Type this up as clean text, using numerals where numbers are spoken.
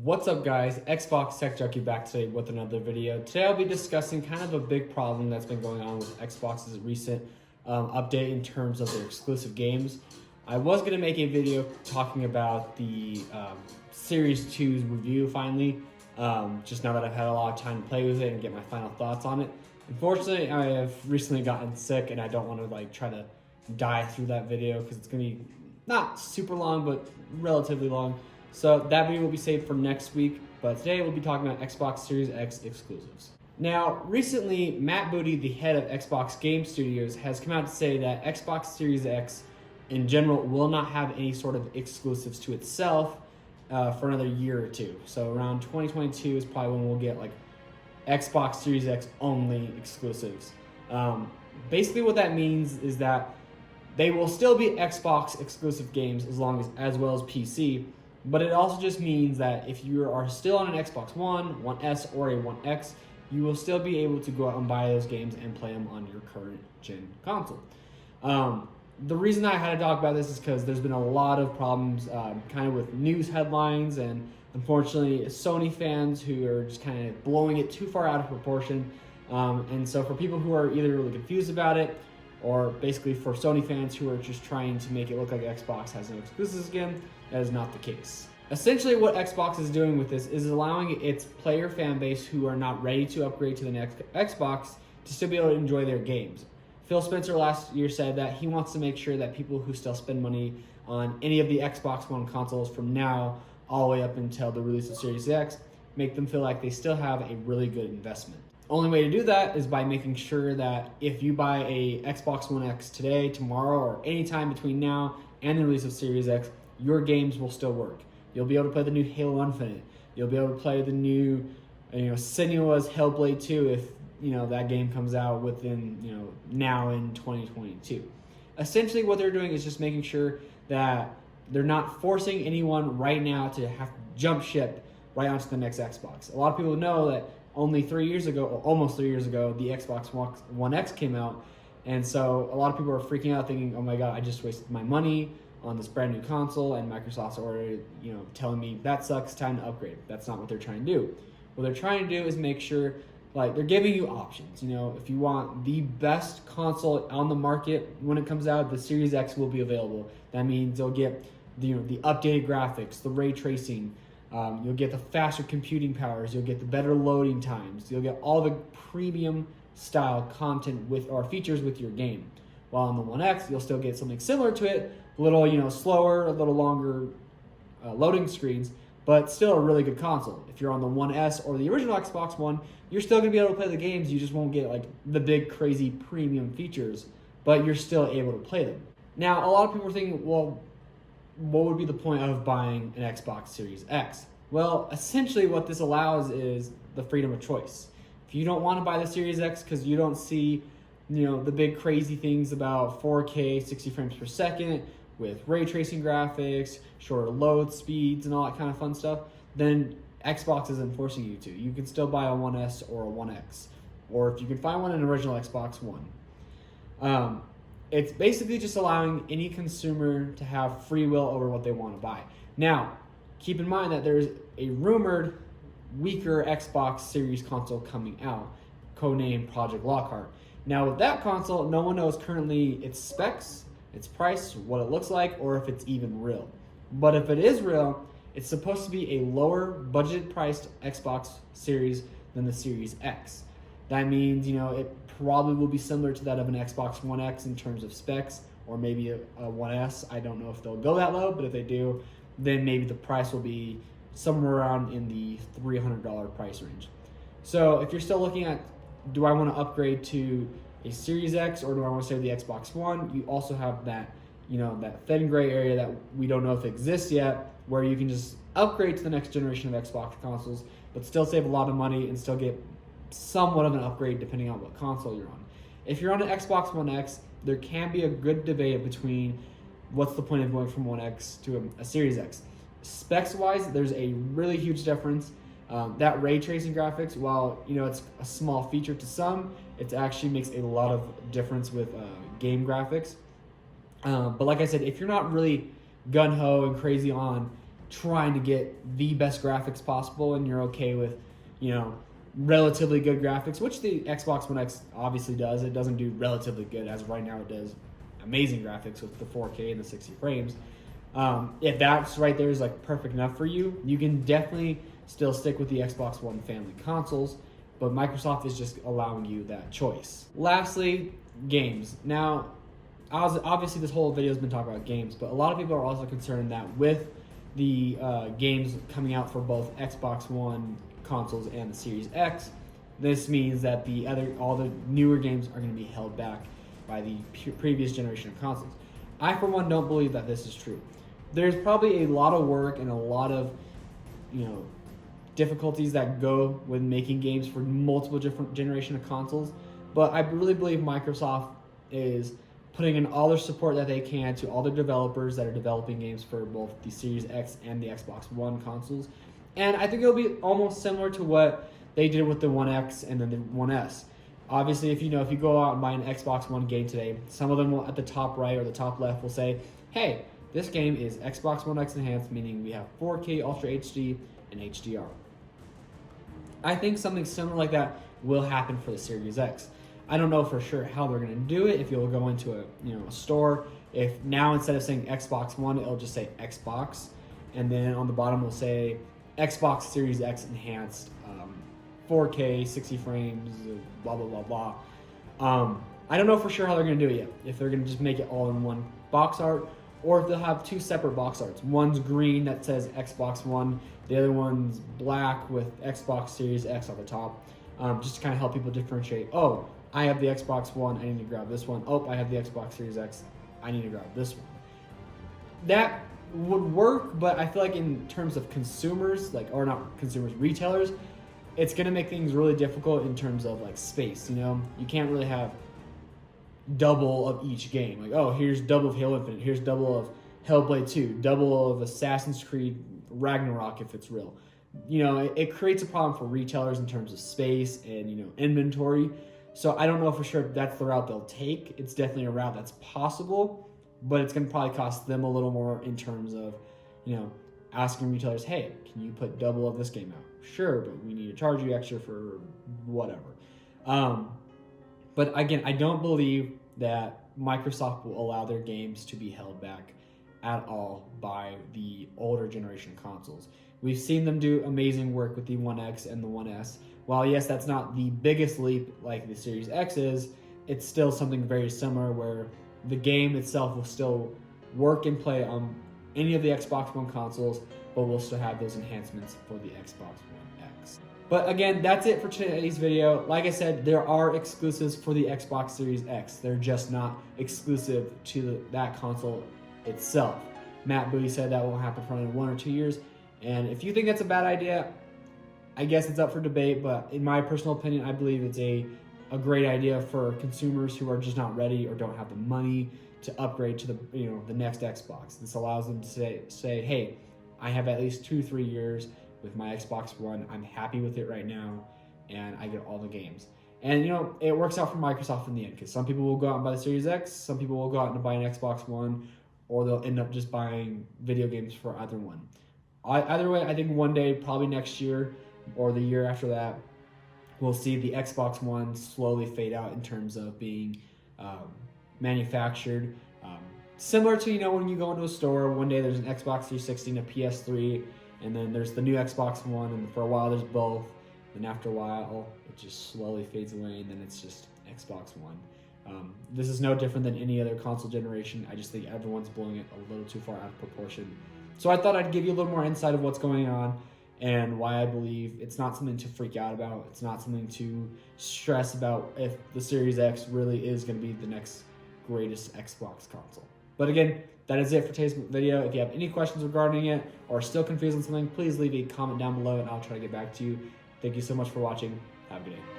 What's up guys, Xbox Tech Junkie back today with another video. Today I'll be discussing kind of a big problem that's been going on with Xbox's recent update in terms of their exclusive games. I was going to make a video talking about the Series 2's review finally, just now that I've had a lot of time to play with it and get my final thoughts on it. Unfortunately, I have recently gotten sick and I don't want to try to die through that video because it's going to be not super long but relatively long. So that video will be saved for next week, but today we'll be talking about Xbox Series X exclusives. Now, recently, Matt Booty, the head of Xbox Game Studios, has come out to say that Xbox Series X in general will not have any sort of exclusives to itself for another year or two. So around 2022 is probably when we'll get Xbox Series X only exclusives. Basically what that means is that they will still be Xbox exclusive games as well as PC. But it also just means that if you are still on an Xbox One, One S, or a One X, you will still be able to go out and buy those games and play them on your current gen console. The reason I had to talk about this is because there's been a lot of problems kind of with news headlines and unfortunately Sony fans who are just kind of blowing it too far out of proportion. And so for people who are either really confused about it or basically for Sony fans who are just trying to make it look like Xbox has no exclusives again, that is not the case. Essentially what Xbox is doing with this is allowing its player fan base who are not ready to upgrade to the next Xbox to still be able to enjoy their games. Phil Spencer last year said that he wants to make sure that people who still spend money on any of the Xbox One consoles from now all the way up until the release of Series X, make them feel like they still have a really good investment. Only way to do that is by making sure that if you buy a Xbox One X today, tomorrow, or anytime between now and the release of Series X, your games will still work. You'll be able to play the new Halo Infinite. You'll be able to play the new, Senua's Hellblade 2 if that game comes out within now in 2022. Essentially, what they're doing is just making sure that they're not forcing anyone right now to have to jump ship right onto the next Xbox. A lot of people know that only 3 years ago, or almost 3 years ago, the Xbox One X came out, and so a lot of people are freaking out, thinking, "Oh my God, I just wasted my money on this brand new console," and Microsoft's already, telling me that sucks, time to upgrade. That's not what they're trying to do. What they're trying to do is make sure, they're giving you options. If you want the best console on the market when it comes out, the Series X will be available. That means you'll get the updated graphics, the ray tracing. You'll get the faster computing powers. You'll get the better loading times. You'll get all the premium style content or features with your game. While on the One X, you'll still get something similar to it, a little slower, a little longer loading screens, but still a really good console. If you're on the One S or the original Xbox One, you're still gonna be able to play the games. You just won't get the big crazy premium features, but you're still able to play them. Now, a lot of people are thinking, well, what would be the point of buying an Xbox Series X? Well, essentially what this allows is the freedom of choice. If you don't want to buy the Series X because you don't see, the big crazy things about 4K, 60 frames per second with ray tracing graphics, shorter load speeds, and all that kind of fun stuff, then Xbox isn't forcing you to. You can still buy a One S or a One X, or if you can find one, an original Xbox One. It's basically just allowing any consumer to have free will over what they want to buy. Now, keep in mind that there's a rumored weaker Xbox Series console coming out, codenamed Project Lockhart. Now, with that console, no one knows currently its specs, its price, what it looks like, or if it's even real. But if it is real, it's supposed to be a lower budget priced Xbox Series than the Series X. That means, it probably will be similar to that of an Xbox One X in terms of specs, or maybe a One S. I don't know if they'll go that low, but if they do, then maybe the price will be somewhere around in the $300 price range. So if you're still looking at, do I want to upgrade to a Series X or do I want to stay with the Xbox One? You also have that, that thin gray area that we don't know if it exists yet, where you can just upgrade to the next generation of Xbox consoles, but still save a lot of money and still get somewhat of an upgrade depending on what console you're on. If you're on an Xbox One X, there can be a good debate between what's the point of going from One X to a Series X. Specs wise, there's a really huge difference. That ray tracing graphics, while it's a small feature to some, it actually makes a lot of difference with game graphics. But like I said, if you're not really gung-ho and crazy on trying to get the best graphics possible and you're okay with, relatively good graphics, which the Xbox One X obviously does. It doesn't do relatively good, as of right now it does amazing graphics with the 4K and the 60 frames. If that's right there is like perfect enough for you, you can definitely still stick with the Xbox One family consoles, but Microsoft is just allowing you that choice. Lastly, games. Now, obviously this whole video has been talking about games, but a lot of people are also concerned that with the games coming out for both Xbox One consoles and the Series X, this means that all the newer games are going to be held back by the previous generation of consoles. I, for one, don't believe that this is true. There's probably a lot of work and a lot of, difficulties that go with making games for multiple different generation of consoles, but I really believe Microsoft is putting in all their support that they can to all the developers that are developing games for both the Series X and the Xbox One consoles. And I think it'll be almost similar to what they did with the One X and then the One S. Obviously, if you go out and buy an Xbox One game today, some of them will, at the top right or the top left, will say, hey, this game is Xbox One X enhanced, meaning we have 4K Ultra HD and HDR. I think something similar like that will happen for the Series X. I don't know for sure how they're going to do it. If you'll go into a store, if now instead of saying Xbox One, it'll just say Xbox, and then on the bottom will say Xbox Series X enhanced, 4K, 60 frames, blah blah blah blah. I don't know for sure how they're going to do it yet. If they're going to just make it all in one box art, or if they'll have two separate box arts. One's green that says Xbox One, the other one's black with Xbox Series X on the top, just to kind of help people differentiate. Oh, I have the Xbox One, I need to grab this one. Oh, I have the Xbox Series X, I need to grab this one. That would work, but I feel like in terms of consumers, or not consumers, retailers, it's going to make things really difficult in terms of space. You can't really have double of each game. Here's double of Halo Infinite, here's double of Hellblade 2, double of Assassin's Creed Ragnarok if it's real. It creates a problem for retailers in terms of space and inventory. So I don't know for sure if that's the route they'll take. It's definitely a route that's possible, but it's going to probably cost them a little more in terms of, asking retailers, hey, can you put double of this game out? Sure, but we need to charge you extra for whatever. But again, I don't believe that Microsoft will allow their games to be held back at all by the older generation consoles. We've seen them do amazing work with the One X and the One S. While yes, that's not the biggest leap like the Series X is, it's still something very similar where the game itself will still work and play on any of the Xbox One consoles, but we'll still have those enhancements for the Xbox One X. But again, that's it for today's video. Like I said, there are exclusives for the Xbox Series X. They're just not exclusive to that console itself. Matt Booty said that won't happen for another 1 or 2 years. And if you think that's a bad idea, I guess it's up for debate, but in my personal opinion, I believe it's a great idea for consumers who are just not ready or don't have the money to upgrade to the next Xbox. This allows them to say, hey, I have at least 2-3 years with my Xbox One. I'm happy with it right now, and I get all the games. And it works out for Microsoft in the end, because some people will go out and buy the Series X, some people will go out and buy an Xbox One, or they'll end up just buying video games for either one. Either way, I think one day, probably next year or the year after that, we'll see the Xbox One slowly fade out in terms of being manufactured. Similar to, when you go into a store, one day there's an Xbox 360 and a PS3, and then there's the new Xbox One, and for a while there's both. Then after a while, it just slowly fades away, and then it's just Xbox One. This is no different than any other console generation. I just think everyone's blowing it a little too far out of proportion. So I thought I'd give you a little more insight of what's going on and why I believe it's not something to freak out about. It's not something to stress about if the Series X really is going to be the next greatest Xbox console. But again, that is it for today's video. If you have any questions regarding it or are still confused on something, please leave a comment down below and I'll try to get back to you. Thank you so much for watching. Have a good day.